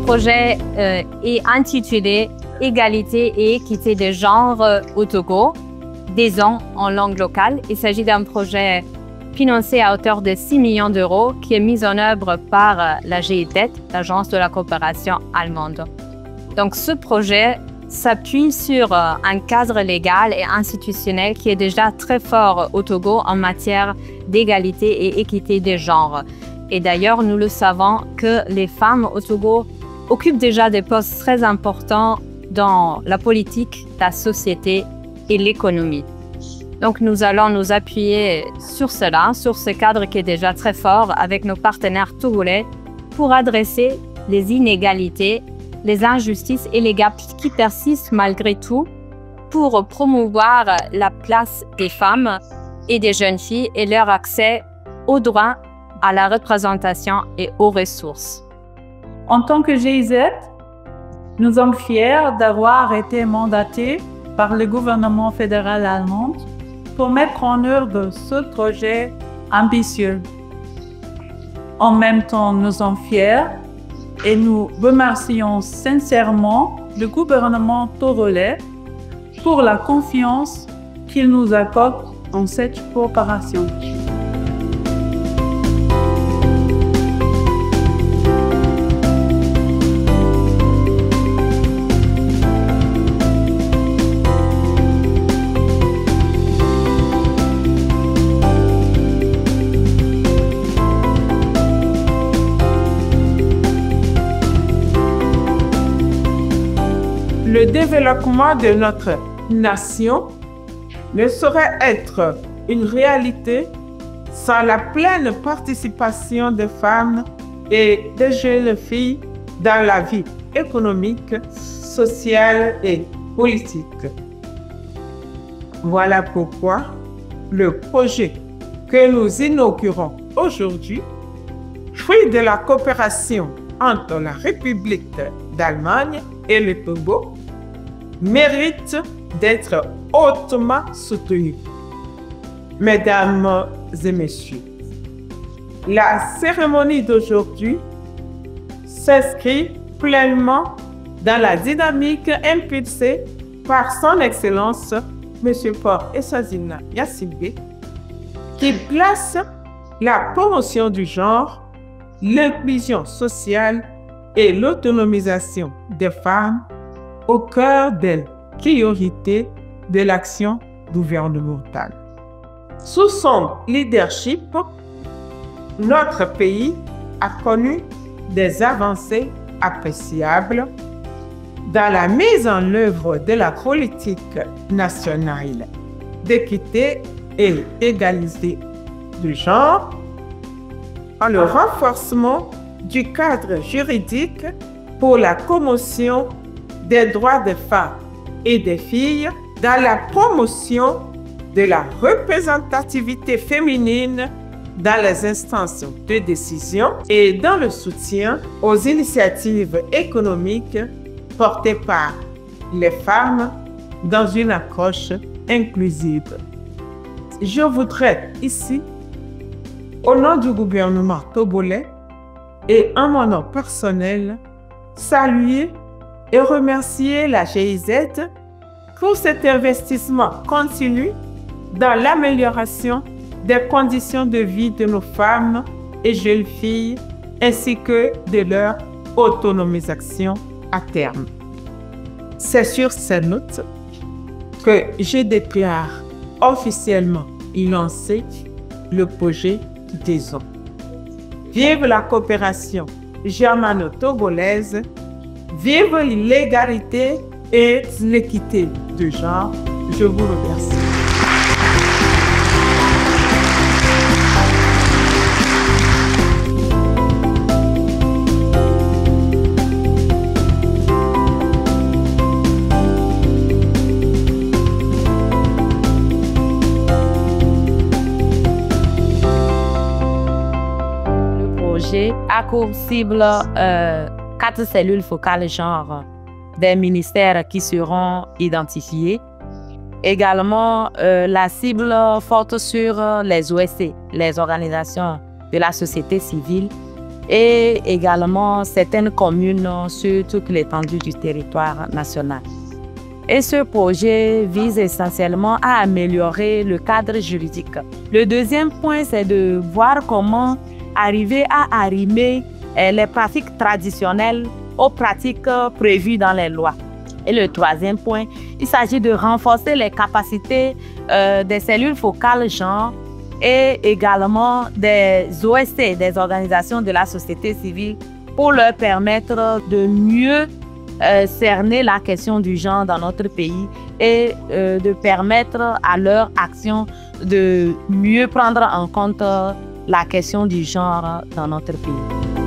projet est intitulé Égalité et équité des genres au Togo, des ans en langue locale. Il s'agit d'un projet financé à hauteur de 6 millions d'euros qui est mis en œuvre par la GIZ, l'Agence de la coopération allemande. Donc ce projet s'appuie sur un cadre légal et institutionnel qui est déjà très fort au Togo en matière d'égalité et équité des genres. Et d'ailleurs, nous le savons que les femmes au Togo occupent déjà des postes très importants dans la politique, la société et l'économie. Donc nous allons nous appuyer sur cela, sur ce cadre qui est déjà très fort avec nos partenaires togolais pour adresser les inégalités, les injustices et les gaps qui persistent malgré tout pour promouvoir la place des femmes et des jeunes filles et leur accès aux droits, à la représentation et aux ressources. En tant que GIZ, nous sommes fiers d'avoir été mandatés par le gouvernement fédéral allemand pour mettre en œuvre ce projet ambitieux. En même temps, nous sommes fiers et nous remercions sincèrement le gouvernement togolais pour la confiance qu'il nous accorde en cette coopération. Le développement de notre nation ne saurait être une réalité sans la pleine participation des femmes et des jeunes filles dans la vie économique, sociale et politique. Voilà pourquoi le projet que nous inaugurons aujourd'hui, fruit de la coopération entre la République d'Allemagne et le Togo, mérite d'être hautement soutenu. Mesdames et messieurs, la cérémonie d'aujourd'hui s'inscrit pleinement dans la dynamique impulsée par son Excellence M. Paul Essazina Gnassingbé, qui place la promotion du genre, l'inclusion sociale et l'autonomisation des femmes au cœur des priorités de l'action gouvernementale. Sous son leadership, notre pays a connu des avancées appréciables dans la mise en œuvre de la politique nationale d'équité et d'égalité du genre, en le renforcement du cadre juridique pour la promotion des droits des femmes et des filles, dans la promotion de la représentativité féminine dans les instances de décision et dans le soutien aux initiatives économiques portées par les femmes dans une approche inclusive. Je voudrais ici, au nom du gouvernement togolais et en mon nom personnel, saluer et remercier la GIZ pour cet investissement continu dans l'amélioration des conditions de vie de nos femmes et jeunes filles, ainsi que de leur autonomisation à terme. C'est sur ces notes que je déclare officiellement lancer le projet des ans. Vive la coopération germano-togolaise, vive l'égalité et l'équité de genre. Je vous remercie. A court cible 4 cellules focales genre des ministères qui seront identifiés. Également, la cible porte sur les OSC, les organisations de la société civile, et également certaines communes sur toute l'étendue du territoire national. Et ce projet vise essentiellement à améliorer le cadre juridique. Le deuxième point, c'est de voir comment arriver à arrimer les pratiques traditionnelles aux pratiques prévues dans les lois. Et le troisième point, il s'agit de renforcer les capacités des cellules focales genre et également des OSC, des organisations de la société civile, pour leur permettre de mieux cerner la question du genre dans notre pays et de permettre à leur action de mieux prendre en compte la question du genre dans notre pays.